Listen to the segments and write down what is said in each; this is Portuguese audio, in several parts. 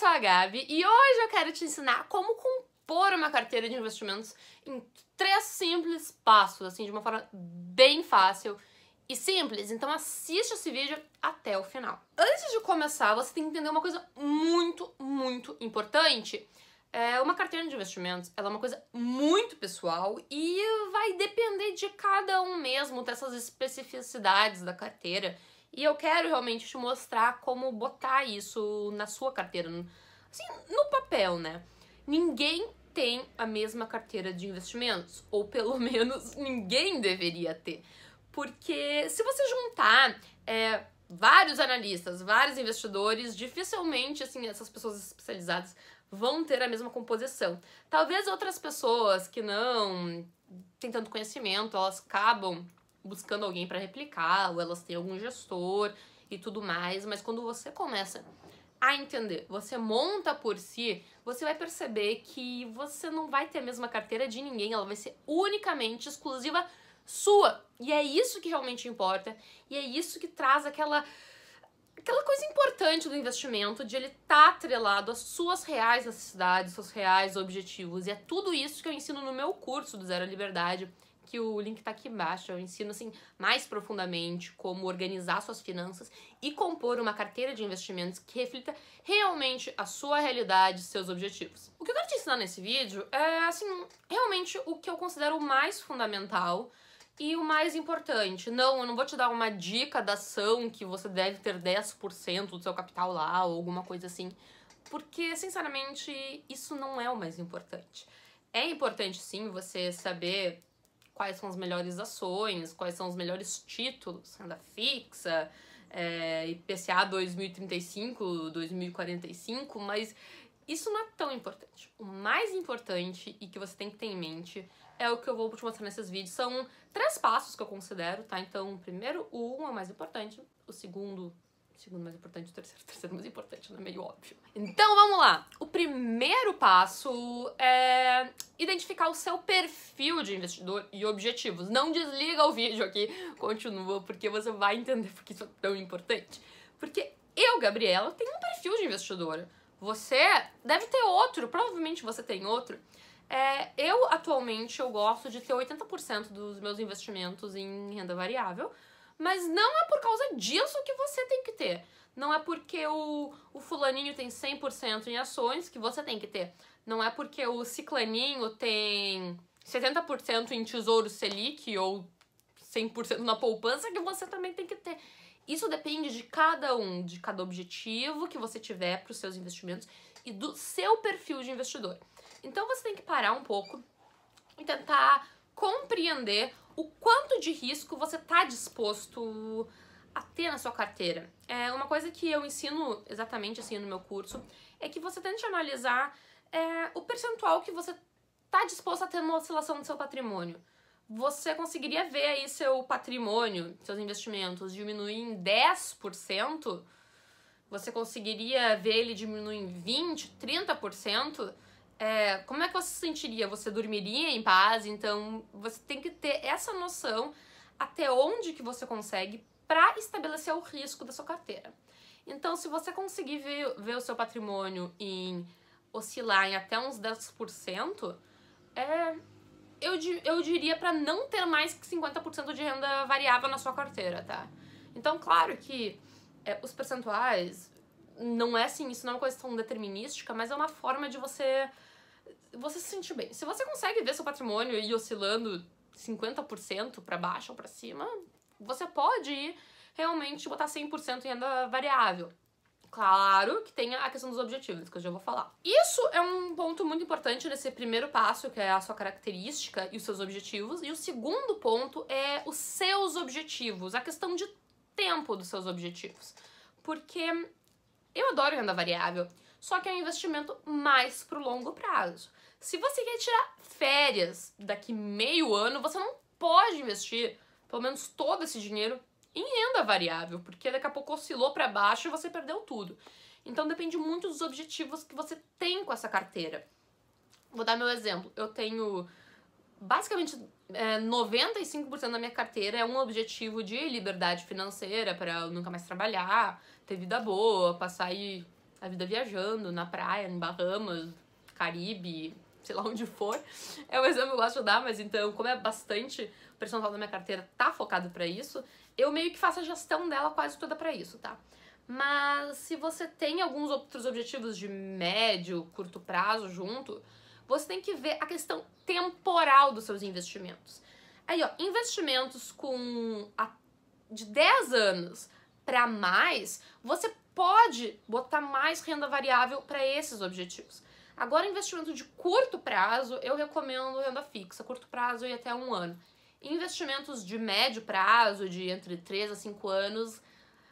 sou a Gabi e hoje eu quero te ensinar como compor uma carteira de investimentos em 3 simples passos, assim, de uma forma bem fácil e simples. Então assiste esse vídeo até o final. Antes de começar, você tem que entender uma coisa muito importante. Uma carteira de investimentos, ela é uma coisa muito pessoal e vai depender de cada um mesmo, dessas especificidades da carteira. E eu quero realmente te mostrar como botar isso na sua carteira, assim, no papel, né? Ninguém tem a mesma carteira de investimentos, ou pelo menos ninguém deveria ter. Porque se você juntar vários analistas, vários investidores, dificilmente, assim, essas pessoas especializadas vão ter a mesma composição. Talvez outras pessoas que não têm tanto conhecimento, elas acabam buscando alguém para replicar, ou elas têm algum gestor e tudo mais, mas quando você começa a entender, você monta por si, você vai perceber que você não vai ter a mesma carteira de ninguém, ela vai ser unicamente exclusiva sua. E é isso que realmente importa, e é isso que traz aquela coisa importante do investimento, de ele estar atrelado às suas reais necessidades, seus reais objetivos. E é tudo isso que eu ensino no meu curso do Zero à Liberdade, que o link tá aqui embaixo. Eu ensino, assim, mais profundamente como organizar suas finanças e compor uma carteira de investimentos que reflita realmente a sua realidade e seus objetivos. O que eu quero te ensinar nesse vídeo é, assim, realmente o que eu considero o mais fundamental e o mais importante. Não, eu não vou te dar uma dica da ação que você deve ter 10% do seu capital lá ou alguma coisa assim, porque, sinceramente, isso não é o mais importante. É importante, sim, você saber quais são as melhores ações, quais são os melhores títulos, renda fixa, IPCA 2035, 2045, mas isso não é tão importante. O mais importante e que você tem que ter em mente é o que eu vou te mostrar nesses vídeos. São 3 passos que eu considero, tá? Então, primeiro, o 1 é o mais importante, o segundo mais importante, o terceiro mais importante, não é meio óbvio. Então, vamos lá. O primeiro passo é identificar o seu perfil de investidor e objetivos. Não desliga o vídeo aqui, continua, porque você vai entender por que isso é tão importante. Porque eu, Gabriela, tenho um perfil de investidora. Você deve ter outro, provavelmente você tem outro. Eu, atualmente, eu gosto de ter 80% dos meus investimentos em renda variável, mas não é por causa disso que você tem que ter. Não é porque o fulaninho tem 100% em ações que você tem que ter. Não é porque o ciclaninho tem 70% em tesouro Selic ou 100% na poupança que você também tem que ter. Isso depende de cada um, de cada objetivo que você tiver para os seus investimentos e do seu perfil de investidor. Então você tem que parar um pouco e tentar compreender o quanto de risco você está disposto a ter na sua carteira. Uma coisa que eu ensino exatamente assim no meu curso é que você tente analisar o percentual que você está disposto a ter numa oscilação do seu patrimônio. Você conseguiria ver aí seu patrimônio, seus investimentos diminuir em 10%? Você conseguiria ver ele diminuir em 20%, 30%? Como é que você se sentiria? Você dormiria em paz? Então, você tem que ter essa noção até onde que você consegue para estabelecer o risco da sua carteira. Então, se você conseguir ver o seu patrimônio oscilar em até uns 10%, eu diria para não ter mais que 50% de renda variável na sua carteira, tá? Então, claro que os percentuais não é assim, isso não é uma coisa tão determinística, mas é uma forma de você se sentir bem. Se você consegue ver seu patrimônio ir oscilando 50% para baixo ou para cima, você pode ir realmente botar 100% em renda variável. Claro que tem a questão dos objetivos, que eu já vou falar. Isso é um ponto muito importante nesse primeiro passo, que é a sua característica e os seus objetivos. E o segundo ponto é os seus objetivos, a questão de tempo dos seus objetivos. Porque eu adoro renda variável, só que é um investimento mais pro longo prazo. Se você quer tirar férias daqui meio ano, você não pode investir pelo menos todo esse dinheiro em renda variável, porque daqui a pouco oscilou para baixo e você perdeu tudo. Então depende muito dos objetivos que você tem com essa carteira. Vou dar meu exemplo. Eu tenho basicamente 95% da minha carteira é um objetivo de liberdade financeira, para eu nunca mais trabalhar, ter vida boa, passar aí a vida viajando, na praia, em Bahamas, Caribe, sei lá onde for. É um exemplo que eu gosto de dar, mas então, como é bastante, o percentual da minha carteira tá focado pra isso, eu meio que faço a gestão dela quase toda pra isso, tá? Mas se você tem alguns outros objetivos de médio, curto prazo junto, você tem que ver a questão temporal dos seus investimentos. Aí, ó, investimentos de 10 anos para mais, você pode botar mais renda variável para esses objetivos. Agora, investimento de curto prazo, eu recomendo renda fixa, curto prazo e até 1 ano. Investimentos de médio prazo, de entre 3 a 5 anos,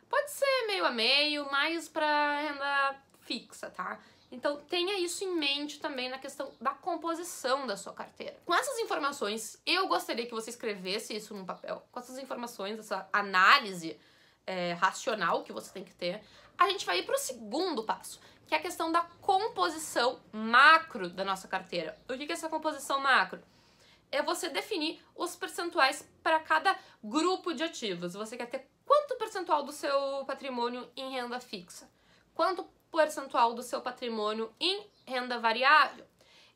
pode ser meio a meio, mais para renda fixa, tá? Então tenha isso em mente também na questão da composição da sua carteira. Com essas informações, eu gostaria que você escrevesse isso num papel. Com essas informações, essa análise racional que você tem que ter, a gente vai ir para o segundo passo, que é a questão da composição macro da nossa carteira. O que é essa composição macro? É você definir os percentuais para cada grupo de ativos. Você quer ter quanto percentual do seu patrimônio em renda fixa? Quanto percentual do seu patrimônio em renda variável?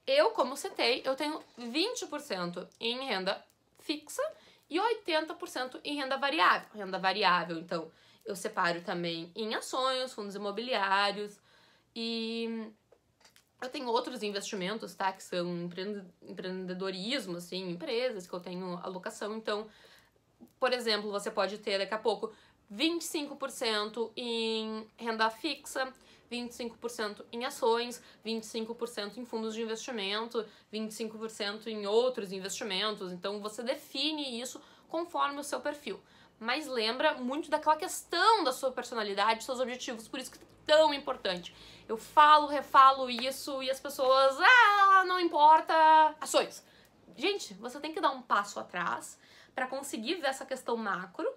Eu, como citei, eu tenho 20% em renda fixa e 80% em renda variável. Renda variável, então, eu separo também em ações, fundos imobiliários e eu tenho outros investimentos, tá? Que são empreendedorismo, assim, empresas que eu tenho alocação. Então, por exemplo, você pode ter daqui a pouco 25% em renda fixa, 25% em ações, 25% em fundos de investimento, 25% em outros investimentos. Então, você define isso conforme o seu perfil. Mas lembra muito daquela questão da sua personalidade, seus objetivos, por isso que é tão importante. Eu falo, refalo isso e as pessoas, não importa, ações. Gente, você tem que dar um passo atrás para conseguir ver essa questão macro,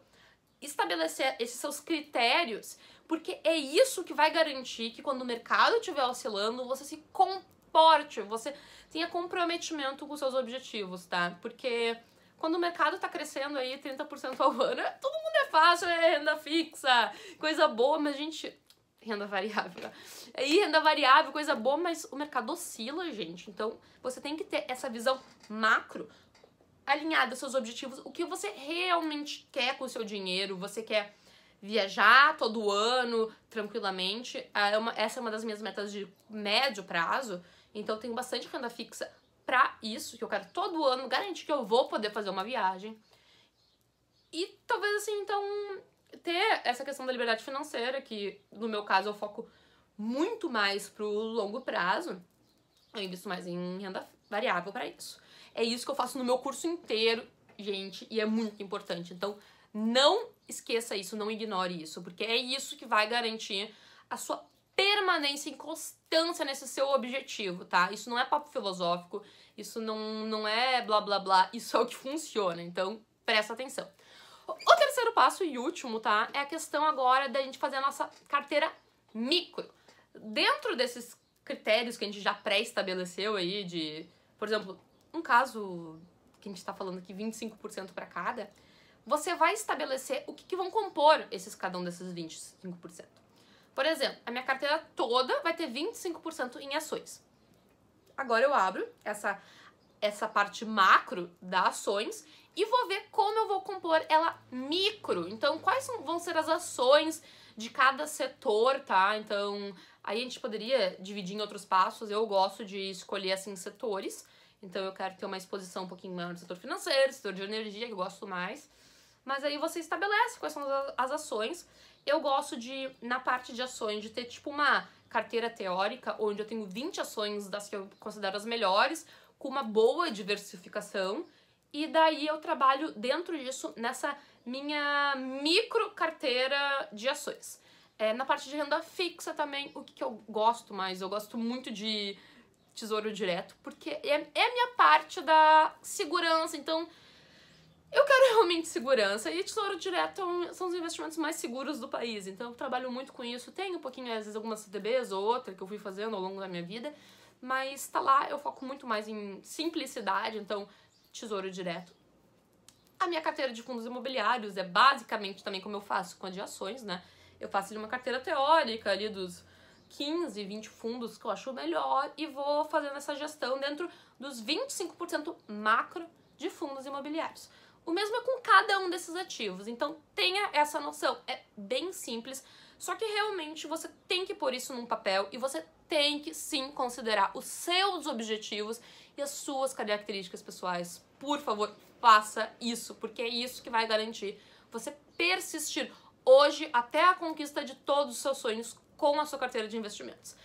estabelecer esses seus critérios, porque é isso que vai garantir que quando o mercado estiver oscilando, você se comporte, você tenha comprometimento com seus objetivos, tá? Porque quando o mercado tá crescendo aí 30% ao ano, todo mundo é fácil, é renda fixa, coisa boa, mas gente, renda variável, tá? E renda variável, coisa boa, mas o mercado oscila, gente. Então, você tem que ter essa visão macro alinhada aos seus objetivos, o que você realmente quer com o seu dinheiro. Você quer viajar todo ano, tranquilamente. Essa é uma das minhas metas de médio prazo, então eu tenho bastante renda fixa pra isso, que eu quero todo ano garantir que eu vou poder fazer uma viagem. E talvez assim, então, ter essa questão da liberdade financeira, que no meu caso eu foco muito mais pro longo prazo, eu invisto mais em renda variável pra isso. É isso que eu faço no meu curso inteiro, gente, e é muito importante. Então, não esqueça isso, não ignore isso, porque é isso que vai garantir a sua permanência e constância nesse seu objetivo, tá? Isso não é papo filosófico, isso não é blá blá blá, isso é o que funciona, então presta atenção. O terceiro passo e último, tá? É a questão agora da gente fazer a nossa carteira micro. Dentro desses critérios que a gente já pré-estabeleceu aí de, por exemplo, um caso que a gente tá falando aqui, 25% para cada, você vai estabelecer o que vão compor cada um desses 25%. Por exemplo, a minha carteira toda vai ter 25% em ações. Agora eu abro essa parte macro das ações e vou ver como eu vou compor ela micro. Então, quais vão ser as ações de cada setor, tá? Então, aí a gente poderia dividir em outros passos. Eu gosto de escolher, assim, setores. Então, eu quero ter uma exposição um pouquinho maior no setor financeiro, setor de energia, que eu gosto mais. Mas aí você estabelece quais são as ações. Eu gosto de, na parte de ações, de ter tipo uma carteira teórica, onde eu tenho 20 ações das que eu considero as melhores, com uma boa diversificação. E daí eu trabalho dentro disso, nessa minha micro carteira de ações. Na parte de renda fixa também, o que eu gosto mais? Eu gosto muito de Tesouro Direto, porque é a minha parte da segurança. Então, eu quero realmente segurança, e Tesouro Direto são os investimentos mais seguros do país, então eu trabalho muito com isso. Tenho um pouquinho, às vezes, algumas CDBs ou outra que eu fui fazendo ao longo da minha vida, mas tá lá, eu foco muito mais em simplicidade, então Tesouro Direto. A minha carteira de fundos imobiliários é basicamente também como eu faço com a de ações, né? Eu faço de uma carteira teórica ali dos 15, 20 fundos que eu acho melhor e vou fazendo essa gestão dentro dos 25% macro de fundos imobiliários. O mesmo é com cada um desses ativos, então tenha essa noção, é bem simples, só que realmente você tem que pôr isso num papel e você tem que sim considerar os seus objetivos e as suas características pessoais. Por favor, faça isso, porque é isso que vai garantir você persistir hoje até a conquista de todos os seus sonhos com a sua carteira de investimentos.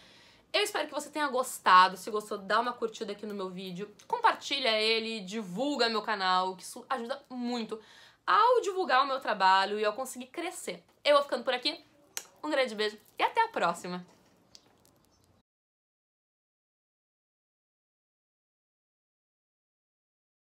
Eu espero que você tenha gostado. Se gostou, dá uma curtida aqui no meu vídeo, compartilha ele, divulga meu canal, que isso ajuda muito ao divulgar o meu trabalho e ao conseguir crescer. Eu vou ficando por aqui, um grande beijo e até a próxima!